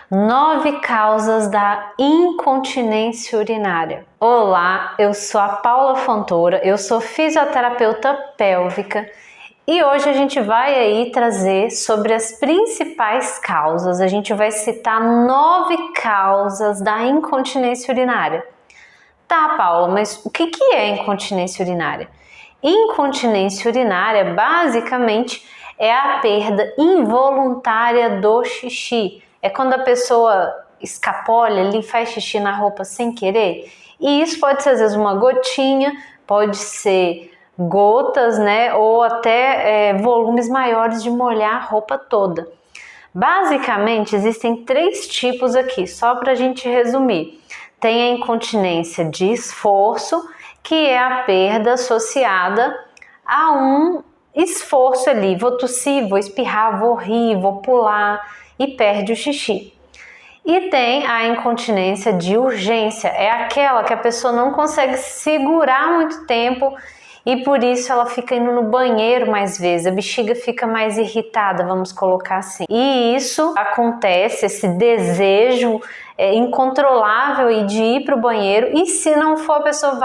9 causas da incontinência urinária. Olá, eu sou a Paula Fontoura, eu sou fisioterapeuta pélvica e hoje a gente vai aí trazer sobre as principais causas. A gente vai citar 9 causas da incontinência urinária. Tá, Paula, mas o que é incontinência urinária? Incontinência urinária basicamente é a perda involuntária do xixi. É quando a pessoa escapole ali, faz xixi na roupa sem querer. E isso pode ser às vezes uma gotinha, pode ser gotas, né? Ou até volumes maiores de molhar a roupa toda. Basicamente existem 3 tipos aqui, só para a gente resumir. Tem a incontinência de esforço, que é a perda associada a um esforço ali, vou tossir, vou espirrar, vou rir, vou pular e perde o xixi. E tem a incontinência de urgência, é aquela que a pessoa não consegue segurar muito tempo e por isso ela fica indo no banheiro mais vezes, a bexiga fica mais irritada, vamos colocar assim. E isso acontece, esse desejo incontrolável de ir para o banheiro, e se não for, a pessoa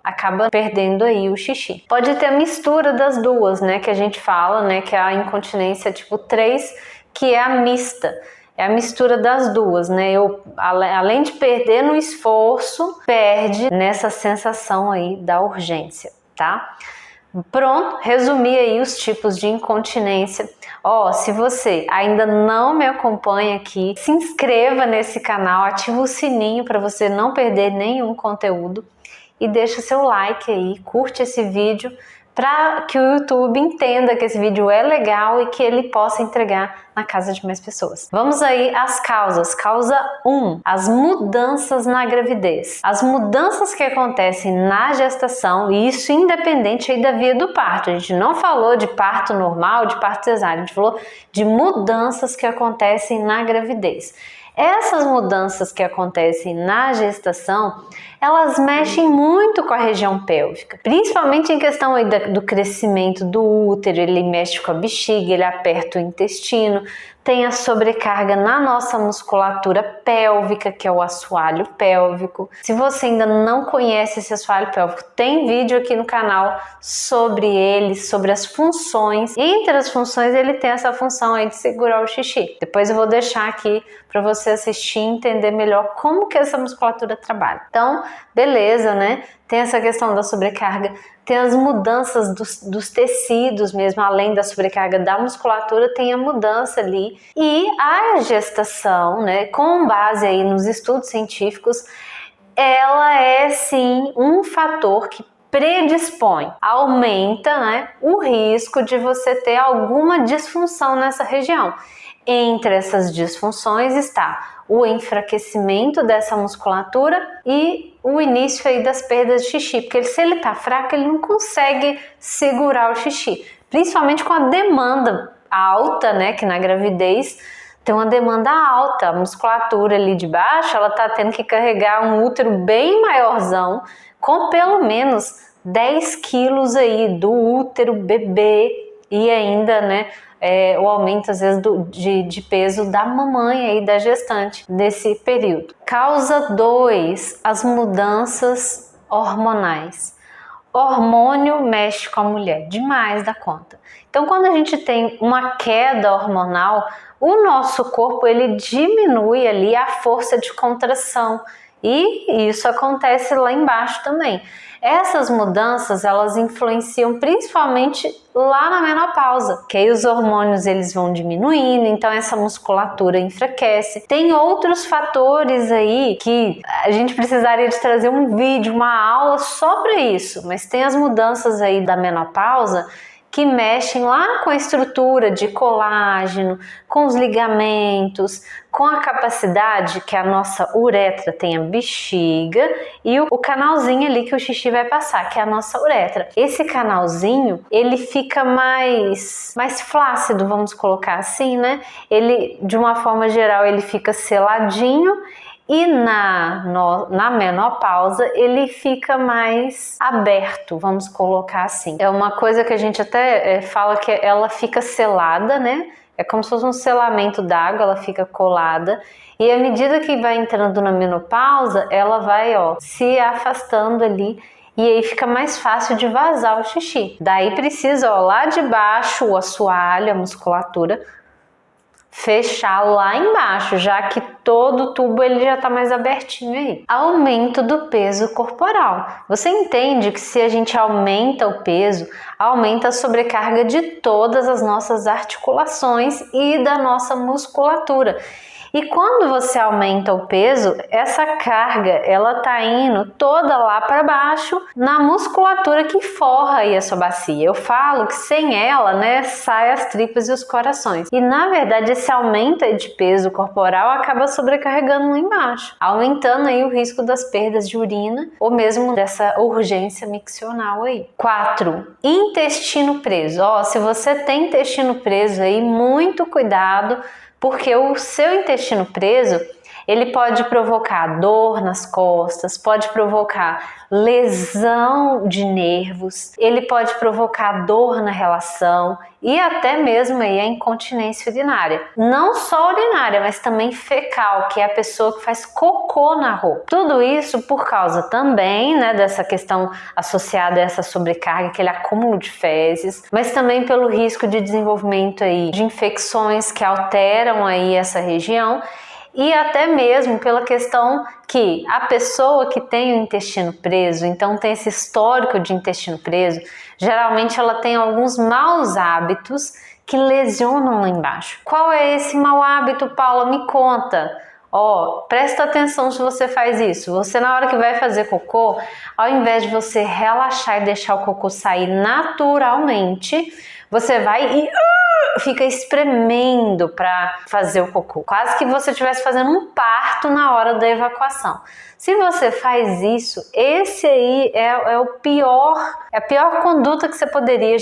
acaba perdendo aí o xixi. Pode ter a mistura das duas, né, que a gente fala, né, que é a incontinência tipo 3, que é a mista. É a mistura das duas, né? Além de perder no esforço, perde nessa sensação aí da urgência, tá? Pronto, resumi aí os tipos de incontinência. Se você ainda não me acompanha aqui, se inscreva nesse canal, ativa o sininho para você não perder nenhum conteúdo e deixa seu like aí, curte esse vídeo para que o YouTube entenda que esse vídeo é legal e que ele possa entregar na casa de mais pessoas. Vamos aí às causas. Causa 1, as mudanças na gravidez. As mudanças que acontecem na gestação, e isso independente aí da via do parto. A gente não falou de parto normal, de parto cesárea, a gente falou de mudanças que acontecem na gravidez. Essas mudanças que acontecem na gestação, elas mexem muito com a região pélvica, principalmente em questão aí do crescimento do útero. Ele mexe com a bexiga, ele aperta o intestino, tem a sobrecarga na nossa musculatura pélvica, que é o assoalho pélvico. Se você ainda não conhece esse assoalho pélvico, tem vídeo aqui no canal sobre ele, sobre as funções. Entre as funções, ele tem essa função aí de segurar o xixi. Depois eu vou deixar aqui para você assistir e entender melhor como que essa musculatura trabalha. Então, beleza, né? Tem essa questão da sobrecarga, tem as mudanças dos tecidos mesmo, além da sobrecarga da musculatura, tem a mudança ali. E a gestação, né, com base aí nos estudos científicos, ela é sim um fator que predispõe, aumenta, né, o risco de você ter alguma disfunção nessa região. Entre essas disfunções está o enfraquecimento dessa musculatura e o início aí das perdas de xixi, porque se ele tá fraco, ele não consegue segurar o xixi, principalmente com a demanda alta, né, que na gravidez tem uma demanda alta, a musculatura ali de baixo, ela tá tendo que carregar um útero bem maiorzão, com pelo menos 10 quilos aí do útero bebê, e ainda, né, o aumento às vezes de peso da mamãe aí, da gestante nesse período. Causa 2, as mudanças hormonais. O hormônio mexe com a mulher demais da conta. Então, quando a gente tem uma queda hormonal, o nosso corpo ele diminui ali a força de contração. E isso acontece lá embaixo também. Essas mudanças, elas influenciam principalmente lá na menopausa, que aí os hormônios eles vão diminuindo, então essa musculatura enfraquece. Tem outros fatores aí que a gente precisaria de trazer um vídeo, uma aula só para isso, mas tem as mudanças aí da menopausa que mexem lá com a estrutura de colágeno, com os ligamentos, com a capacidade que a nossa uretra tem a bexiga e o canalzinho ali que o xixi vai passar, que é a nossa uretra. Esse canalzinho, ele fica mais flácido, vamos colocar assim, né? Ele, de uma forma geral, ele fica seladinho. E na menopausa ele fica mais aberto, vamos colocar assim. É uma coisa que a gente até fala que ela fica selada, né? é como se fosse um selamento d'água, ela fica colada. E à medida que vai entrando na menopausa, ela vai, se afastando ali. E aí fica mais fácil de vazar o xixi. Daí precisa, lá de baixo, o assoalho, a musculatura, fechar lá embaixo, já que todo o tubo ele já está mais abertinho aí. Aumento do peso corporal. Você entende que se a gente aumenta o peso, aumenta a sobrecarga de todas as nossas articulações e da nossa musculatura. E quando você aumenta o peso, essa carga ela tá indo toda lá para baixo na musculatura que forra aí a sua bacia. Eu falo que sem ela, né, sai as tripas e os corações. E na verdade esse aumento de peso corporal acaba sobrecarregando lá embaixo, aumentando aí o risco das perdas de urina ou mesmo dessa urgência miccional aí. 4. Intestino preso. Se você tem intestino preso aí, muito cuidado, porque o seu intestino preso, ele pode provocar dor nas costas, pode provocar lesão de nervos, ele pode provocar dor na relação e até mesmo aí a incontinência urinária. Não só urinária, mas também fecal, que é a pessoa que faz cocô na roupa. Tudo isso por causa também, né, dessa questão associada a essa sobrecarga, aquele acúmulo de fezes, mas também pelo risco de desenvolvimento aí de infecções que alteram aí essa região. E até mesmo pela questão que a pessoa que tem o intestino preso, então tem esse histórico de intestino preso, geralmente ela tem alguns maus hábitos que lesionam lá embaixo. Qual é esse mau hábito, Paula? Me conta. Presta atenção se você faz isso. Você, na hora que vai fazer cocô, ao invés de você relaxar e deixar o cocô sair naturalmente, você vai e fica espremendo para fazer o cocô. Quase que você estivesse fazendo um parto na hora da evacuação. Se você faz isso, esse aí é a pior conduta que você poderia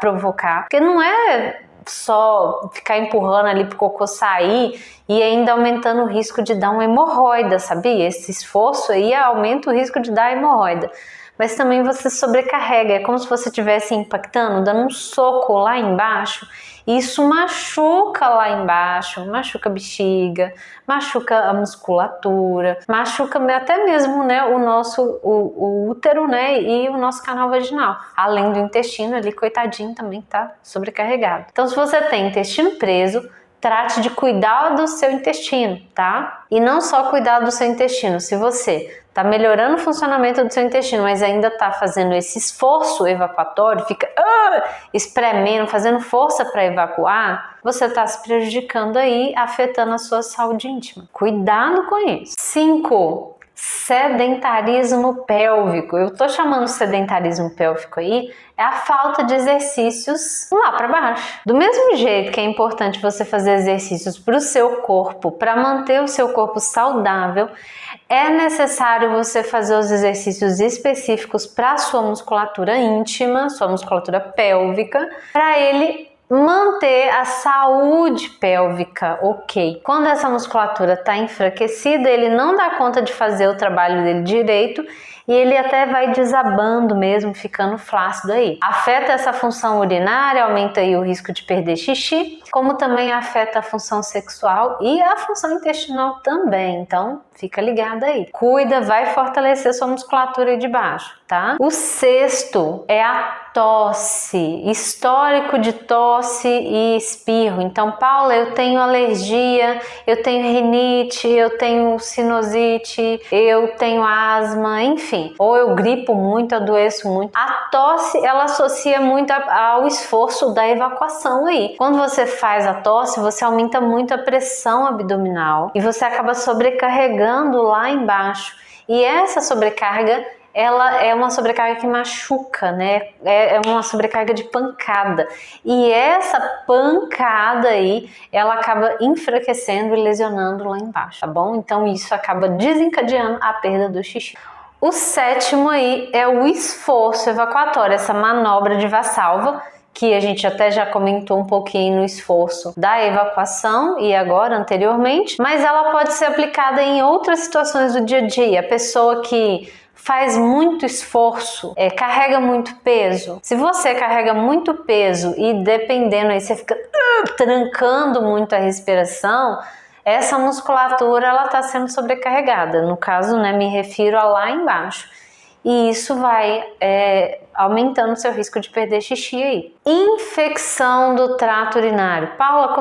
provocar. Porque não é só ficar empurrando ali pro cocô sair e ainda aumentando o risco de dar uma hemorroida, sabia? Esse esforço aí aumenta o risco de dar hemorroida. Mas também você sobrecarrega, é como se você estivesse impactando, dando um soco lá embaixo. Isso machuca lá embaixo, machuca a bexiga, machuca a musculatura, machuca até mesmo, né, o útero, né, e o nosso canal vaginal. Além do intestino ali, coitadinho, também tá sobrecarregado. Então, se você tem intestino preso, trate de cuidar do seu intestino, tá? E não só cuidar do seu intestino, se você tá melhorando o funcionamento do seu intestino, mas ainda tá fazendo esse esforço evacuatório, fica espremendo, fazendo força para evacuar, você tá se prejudicando aí, afetando a sua saúde íntima. Cuidado com isso. 5. Sedentarismo pélvico. Eu tô chamando sedentarismo pélvico aí, é a falta de exercícios lá para baixo. Do mesmo jeito que é importante você fazer exercícios para o seu corpo, para manter o seu corpo saudável, é necessário você fazer os exercícios específicos para a sua musculatura íntima, sua musculatura pélvica, para ele manter a saúde pélvica ok. Quando essa musculatura está enfraquecida, ele não dá conta de fazer o trabalho dele direito e ele até vai desabando mesmo, ficando flácido aí. Afeta essa função urinária, aumenta aí o risco de perder xixi, como também afeta a função sexual e a função intestinal também. Então, fica ligada aí. Cuida, vai fortalecer sua musculatura aí de baixo, tá? O 6º é a tosse, histórico de tosse e espirro. Então, Paula, eu tenho alergia, eu tenho rinite, eu tenho sinusite, eu tenho asma, enfim. Ou eu gripo muito, adoeço muito. A tosse, ela associa muito ao esforço da evacuação aí. Quando você faz a tosse, você aumenta muito a pressão abdominal e você acaba sobrecarregando lá embaixo. E essa sobrecarga, ela é uma sobrecarga que machuca, né? É uma sobrecarga de pancada. E essa pancada aí, ela acaba enfraquecendo e lesionando lá embaixo, tá bom? Então isso acaba desencadeando a perda do xixi. O 7º aí é o esforço evacuatório, essa manobra de Valsalva, que a gente até já comentou um pouquinho no esforço da evacuação e agora anteriormente, mas ela pode ser aplicada em outras situações do dia a dia. A pessoa que faz muito esforço, carrega muito peso. Se você carrega muito peso e dependendo aí você fica trancando muito a respiração, essa musculatura ela está sendo sobrecarregada. No caso, né, me refiro a lá embaixo. E isso vai aumentando o seu risco de perder xixi aí. Infecção do trato urinário. Paula,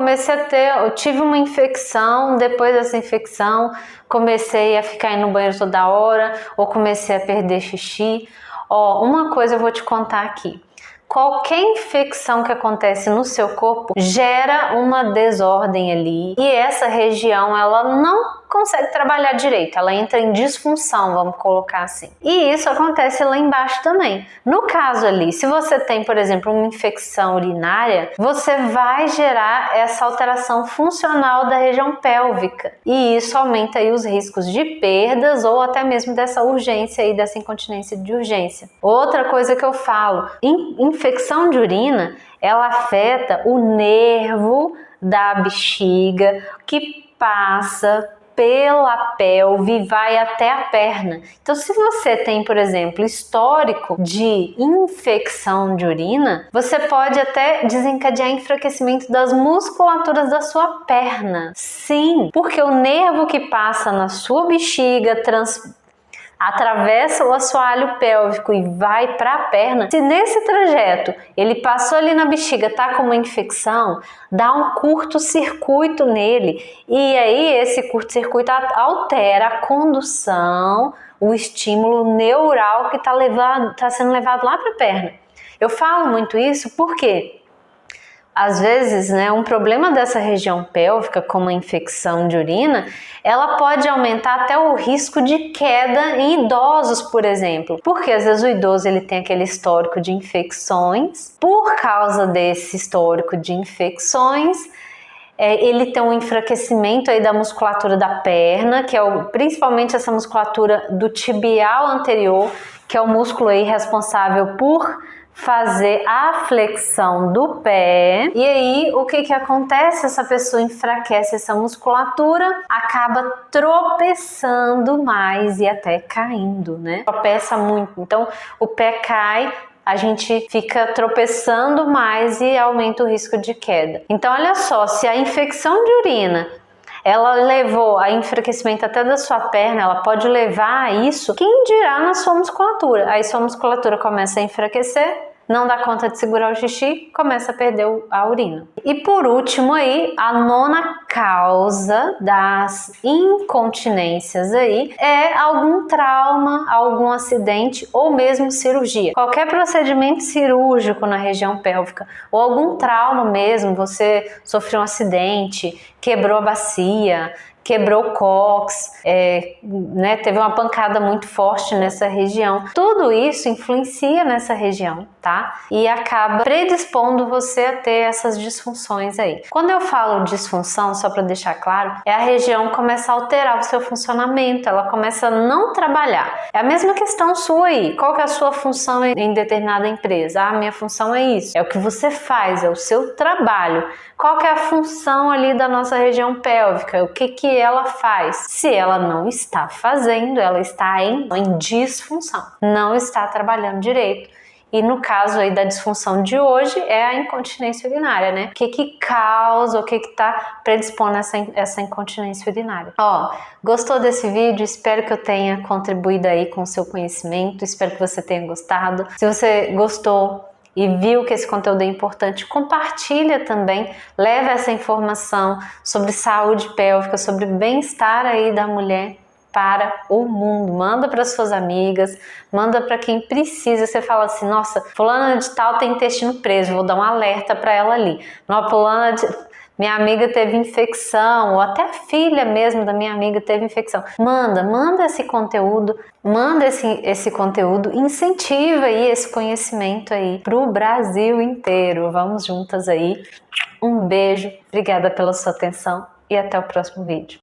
eu tive uma infecção, depois dessa infecção comecei a ficar indo no banheiro toda hora, ou comecei a perder xixi. Uma coisa eu vou te contar aqui. Qualquer infecção que acontece no seu corpo gera uma desordem ali e essa região ela não consegue trabalhar direito, ela entra em disfunção, vamos colocar assim. E isso acontece lá embaixo também. No caso ali, se você tem, por exemplo, uma infecção urinária, você vai gerar essa alteração funcional da região pélvica e isso aumenta aí os riscos de perdas ou até mesmo dessa urgência aí, dessa incontinência de urgência. Outra coisa que eu falo, infecção de urina, ela afeta o nervo da bexiga que passa pela pelve e vai até a perna. Então, se você tem, por exemplo, histórico de infecção de urina, você pode até desencadear enfraquecimento das musculaturas da sua perna. Sim, porque o nervo que passa na sua bexiga atravessa o assoalho pélvico e vai para a perna. Se nesse trajeto ele passou ali na bexiga, tá com uma infecção, dá um curto-circuito nele e aí esse curto-circuito altera a condução, o estímulo neural que tá sendo levado lá para a perna. Eu falo muito isso porque às vezes, né, um problema dessa região pélvica, como a infecção de urina, ela pode aumentar até o risco de queda em idosos, por exemplo. Porque às vezes o idoso ele tem aquele histórico de infecções. Por causa desse histórico de infecções, ele tem um enfraquecimento aí da musculatura da perna, que é principalmente essa musculatura do tibial anterior, que é o músculo aí responsável por fazer a flexão do pé. E aí o que acontece? Essa pessoa enfraquece essa musculatura, acaba tropeçando mais e até caindo, né? Tropeça muito, então o pé cai, a gente fica tropeçando mais e aumenta o risco de queda. Então olha só, se a infecção de urina ela levou a enfraquecimento até da sua perna, ela pode levar a isso, quem dirá na sua musculatura. Aí sua musculatura começa a enfraquecer, não dá conta de segurar o xixi, começa a perder a urina. E por último aí, a nona causa das incontinências aí é algum trauma, algum acidente ou mesmo cirurgia. Qualquer procedimento cirúrgico na região pélvica ou algum trauma mesmo, você sofreu um acidente, quebrou a bacia, quebrou o cóccix, teve uma pancada muito forte nessa região. Tudo isso influencia nessa região, tá? E acaba predispondo você a ter essas disfunções aí. Quando eu falo disfunção, só para deixar claro, a região começa a alterar o seu funcionamento, ela começa a não trabalhar. É a mesma questão sua aí. Qual que é a sua função em determinada empresa? Ah, minha função é isso. É o que você faz, é o seu trabalho. Qual que é a função ali da nossa região pélvica? O que ela faz? Se ela não está fazendo, ela está em disfunção, não está trabalhando direito. E no caso aí da disfunção de hoje é a incontinência urinária, né? O que causa, o que está predispondo essa incontinência urinária? Gostou desse vídeo? Espero que eu tenha contribuído aí com o seu conhecimento, espero que você tenha gostado. Se você gostou e viu que esse conteúdo é importante, compartilha também, leva essa informação sobre saúde pélvica, sobre bem-estar aí da mulher para o mundo. Manda para suas amigas, manda para quem precisa. Você fala assim, nossa, fulana de tal tem intestino preso, vou dar um alerta para ela ali. Minha amiga teve infecção, ou até a filha mesmo da minha amiga teve infecção. Manda esse conteúdo, incentiva aí esse conhecimento aí pro Brasil inteiro. Vamos juntas aí. Um beijo, obrigada pela sua atenção e até o próximo vídeo.